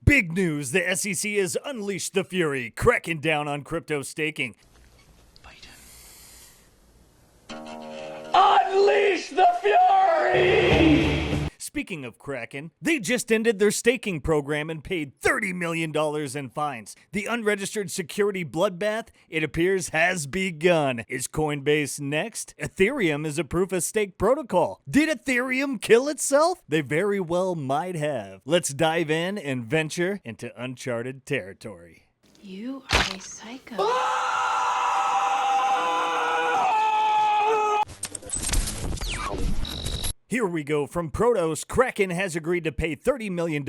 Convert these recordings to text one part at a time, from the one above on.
Big news, the SEC has unleashed the fury, cracking down on crypto staking. Unleash the fury! Speaking of Kraken, they just ended their staking program and paid $30 million in fines. The unregistered security bloodbath, it appears, has begun. Is Coinbase next? Ethereum is a proof-of-stake protocol. Did Ethereum kill itself? They very well might have. Let's dive in and venture into uncharted territory. You are a psycho. Here we go. From Protos, Kraken has agreed to pay $30 million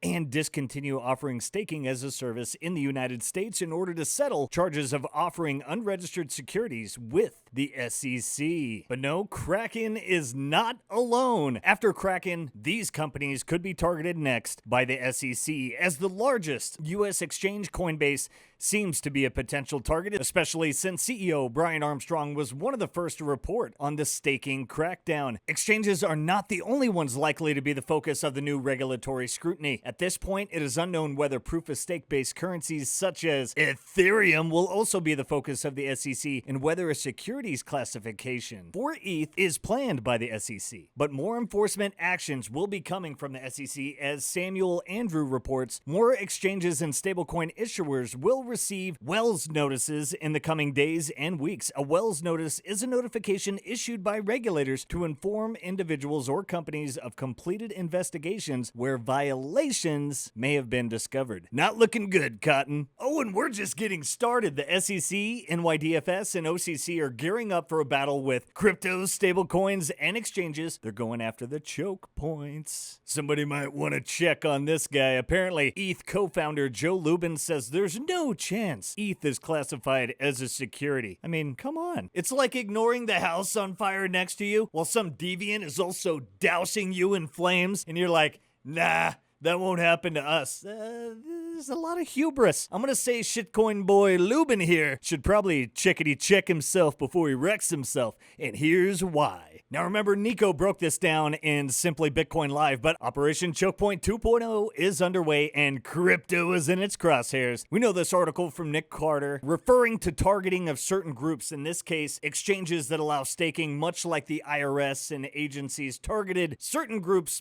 and discontinue offering staking as a service in the United States in order to settle charges of offering unregistered securities with the SEC. But no, Kraken is not alone. After Kraken, these companies could be targeted next by the SEC, as the largest U.S. exchange, Coinbase, seems to be a potential target, especially since CEO Brian Armstrong was one of the first to report on the staking crackdown. Exchanges are not the only ones likely to be the focus of the new regulatory scrutiny. At this point, it is unknown whether proof-of-stake-based currencies such as Ethereum will also be the focus of the SEC and whether a securities classification for ETH is planned by the SEC. But more enforcement actions will be coming from the SEC, as Samuel Andrew reports. More exchanges and stablecoin issuers will receive Wells notices in the coming days and weeks. A Wells notice is a notification issued by regulators to inform individuals or companies of completed investigations where violations may have been discovered. Not looking good, Cotton. Oh, and we're just getting started. The SEC, NYDFS, and OCC are gearing up for a battle with cryptos, stablecoins, and exchanges. They're going after the choke points. Somebody might want to check on this guy. Apparently, ETH co-founder Joe Lubin says there's no chance ETH is classified as a security. I mean, come on. It's like ignoring the house on fire next to you while some deviant is also dousing you in flames, and you're like, nah, that won't happen to us. There's a lot of hubris. I'm gonna say shitcoin boy Lubin here should probably checkity check himself before he wrecks himself, and here's why. Now remember, Nico broke this down in Simply Bitcoin Live, but Operation Chokepoint 2.0 is underway and crypto is in its crosshairs. We know this article from Nick Carter, referring to targeting of certain groups, in this case, exchanges that allow staking, much like the IRS and agencies targeted certain groups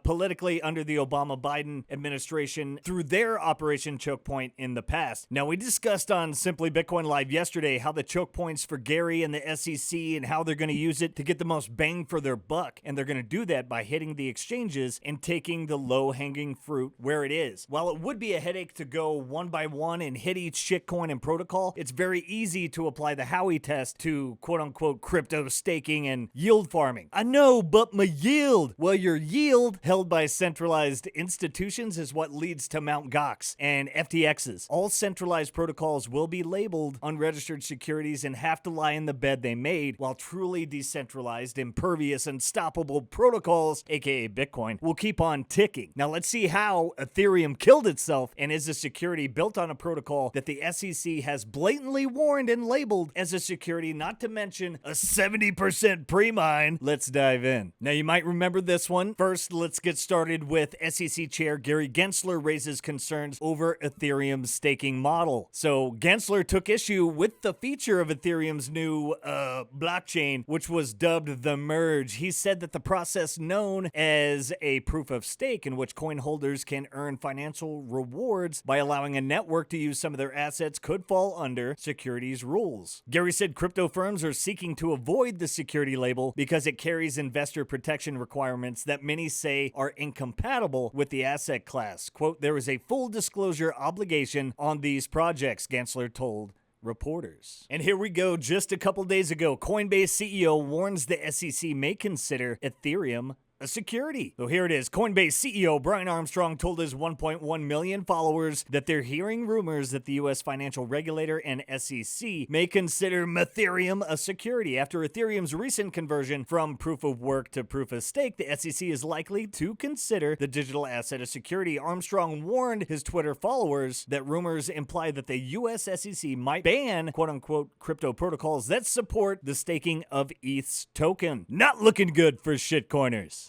politically under the Obama-Biden administration through their Operation Chokepoint in the past. Now, we discussed on Simply Bitcoin Live yesterday how the choke points for Gary and the SEC and how they're going to use it to get the most bang for their buck, and they're going to do that by hitting the exchanges and taking the low-hanging fruit where it is. While it would be a headache to go one by one and hit each shitcoin and protocol, it's very easy to apply the Howey test to quote-unquote crypto staking and yield farming. I know, but my yield! Well, your yield, held by centralized institutions, is what leads to Mt. Gox and FTXs. All centralized protocols will be labeled unregistered securities and have to lie in the bed they made, while truly decentralized, impervious, unstoppable protocols, aka Bitcoin, will keep on ticking. Now let's see how Ethereum killed itself and is a security built on a protocol that the SEC has blatantly warned and labeled as a security, not to mention a 70% pre-mine. Let's dive in. Now you might remember this one. First, let's get started with SEC Chair Gary Gensler raises concerns over Ethereum's staking model. So Gensler took issue with the feature of Ethereum's new blockchain, which was dubbed the merge. He said that the process known as a proof of stake, in which coin holders can earn financial rewards by allowing a network to use some of their assets, could fall under securities rules. Gary said crypto firms are seeking to avoid the security label because it carries investor protection requirements that many say are incompatible with the asset class. Quote, there is a full disclosure obligation on these projects, Gensler told reporters. And here we go. Just a couple days ago, Coinbase CEO warns the SEC may consider Ethereum a security. So here it is. Coinbase CEO Brian Armstrong told his 1.1 million followers that they're hearing rumors that the U.S. financial regulator and SEC may consider Ethereum a security. After Ethereum's recent conversion from proof of work to proof of stake, the SEC is likely to consider the digital asset a security. Armstrong warned his Twitter followers that rumors imply that the U.S. SEC might ban quote-unquote crypto protocols that support the staking of ETH's token. Not looking good for shitcoiners.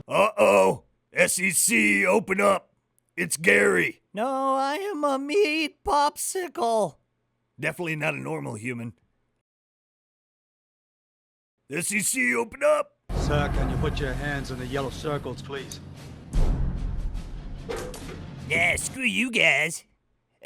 Uh-oh. SEC, open up. It's Gary. No, I am a meat popsicle. Definitely not a normal human. SEC, open up. Sir, can you put your hands on the yellow circles, please? Yeah, screw you guys.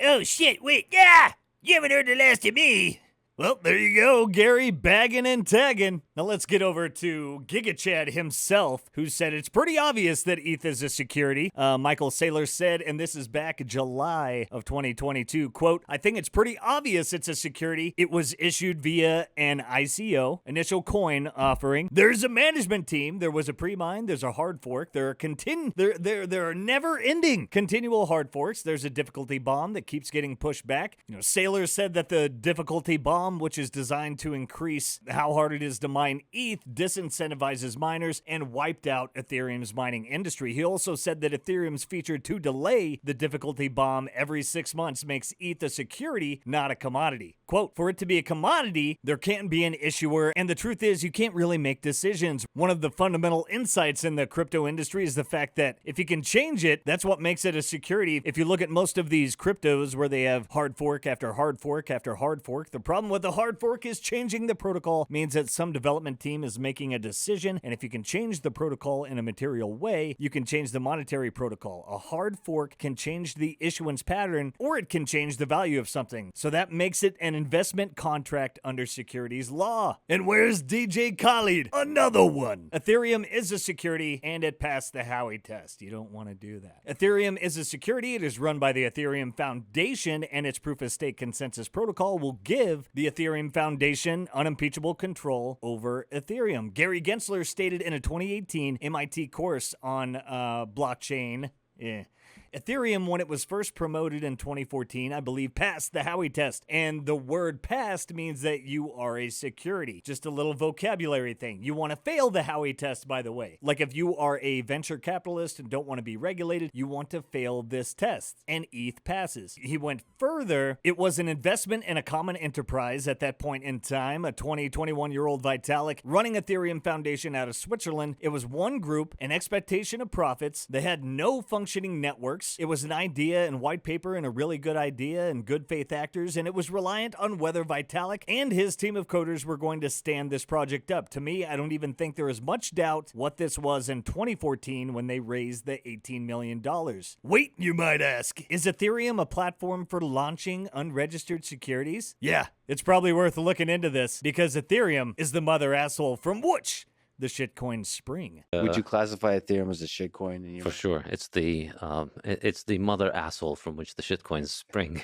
Oh shit, wait, yeah! You haven't heard the last of me. Well, there you go, Gary bagging and tagging. Now let's get over to GigaChad himself, who said it's pretty obvious that ETH is a security. Michael Saylor said, and this is back July of 2022, quote, I think it's pretty obvious it's a security. It was issued via an ICO, initial coin offering. There's a management team. There was a pre-mine. There's a hard fork. There are never-ending continual hard forks. There's a difficulty bomb that keeps getting pushed back. Saylor said that the difficulty bomb, which is designed to increase how hard it is to mine ETH, disincentivizes miners and wiped out Ethereum's mining industry. He also said that Ethereum's feature to delay the difficulty bomb every 6 months makes ETH a security, not a commodity. Quote, for it to be a commodity, there can't be an issuer, and the truth is you can't really make decisions. One of the fundamental insights in the crypto industry is the fact that if you can change it, that's what makes it a security. If you look at most of these cryptos where they have hard fork after hard fork after hard fork, the problem with the hard fork is changing the protocol means that some development team is making a decision, and if you can change the protocol in a material way, you can change the monetary protocol. A hard fork can change the issuance pattern, or it can change the value of something. So that makes it an investment contract under securities law. And where's DJ Khaled? Another one. Ethereum is a security, and it passed the Howey test. You don't want to do that. Ethereum is a security. It is run by the Ethereum Foundation, and its proof-of-stake consensus protocol will give the Ethereum Foundation unimpeachable control over Ethereum. Gary Gensler stated in a 2018 MIT course on blockchain, Ethereum, when it was first promoted in 2014, I believe, passed the Howey test. And the word passed means that you are a security. Just a little vocabulary thing. You want to fail the Howey test, by the way. Like if you are a venture capitalist and don't want to be regulated, you want to fail this test. And ETH passes. He went further. It was an investment in a common enterprise at that point in time, a 21-year-old Vitalik running Ethereum Foundation out of Switzerland. It was one group, an expectation of profits. They had no functioning networks. It was an idea and white paper and a really good idea and good faith actors, and it was reliant on whether Vitalik and his team of coders were going to stand this project up. To me, I don't even think there is much doubt what this was in 2014 when they raised the $18 million. Wait, you might ask, is Ethereum a platform for launching unregistered securities? Yeah, it's probably worth looking into this because Ethereum is the mother asshole from which the shitcoin spring. Would you classify Ethereum as a shitcoin? For sure. It's the mother asshole from which the shitcoins spring.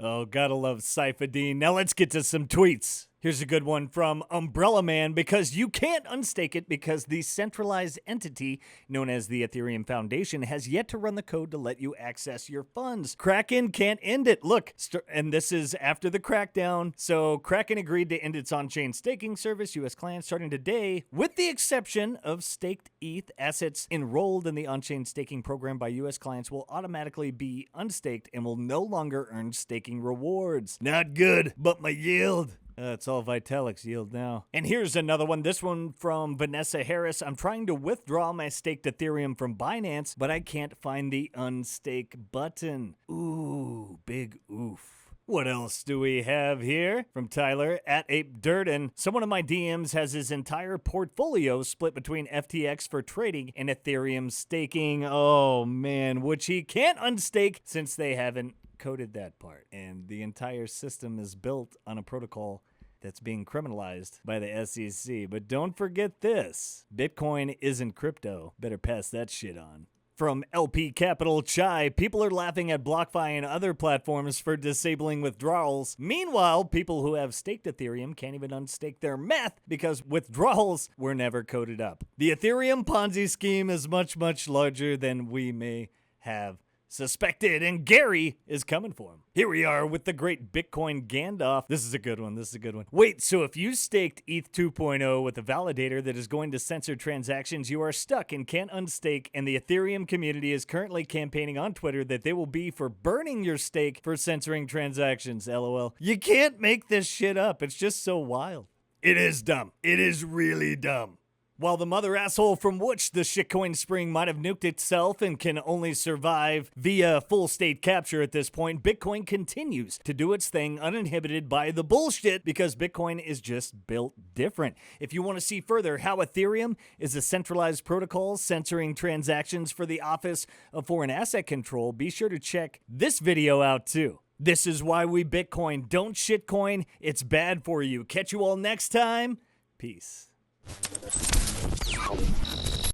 Oh, gotta love Saifedean. Now let's get to some tweets. Here's a good one from Umbrella Man, because you can't unstake it because the centralized entity known as the Ethereum Foundation has yet to run the code to let you access your funds. Kraken can't end it. Look, and this is after the crackdown. So Kraken agreed to end its on-chain staking service, US clients, starting today, with the exception of staked ETH assets enrolled in the on-chain staking program by US clients will automatically be unstaked and will no longer earn staking rewards. Not good, but my yield. It's all Vitalik's yield now. And here's another one. This one from Vanessa Harris. I'm trying to withdraw my staked Ethereum from Binance, but I can't find the unstake button. Ooh, big oof. What else do we have here? From Tyler at Ape Durden. Someone in my DMs has his entire portfolio split between FTX for trading and Ethereum staking. Oh man, which he can't unstake since they haven't coded that part, and the entire system is built on a protocol that's being criminalized by the SEC. But don't forget this: Bitcoin isn't crypto. Better pass that shit on. From LP Capital Chai, people are laughing at BlockFi and other platforms for disabling withdrawals. Meanwhile, people who have staked Ethereum can't even unstake their meth because withdrawals were never coded up. The Ethereum Ponzi scheme is much, much larger than we may have suspected, and Gary is coming for him. Here we are with the great Bitcoin Gandalf. This is a good one. Wait, so if you staked ETH 2.0 with a validator that is going to censor transactions, you are stuck and can't unstake, and the Ethereum community is currently campaigning on Twitter that they will be for burning your stake for censoring transactions. LOL. You can't make this shit up. It's just so wild. It is dumb. It is really dumb. While the mother asshole from which the shitcoin spring might have nuked itself and can only survive via full state capture at this point, Bitcoin continues to do its thing uninhibited by the bullshit because Bitcoin is just built different. If you want to see further how Ethereum is a centralized protocol censoring transactions for the Office of Foreign Asset Control, be sure to check this video out too. This is why we Bitcoin. Don't shitcoin. It's bad for you. Catch you all next time. Peace.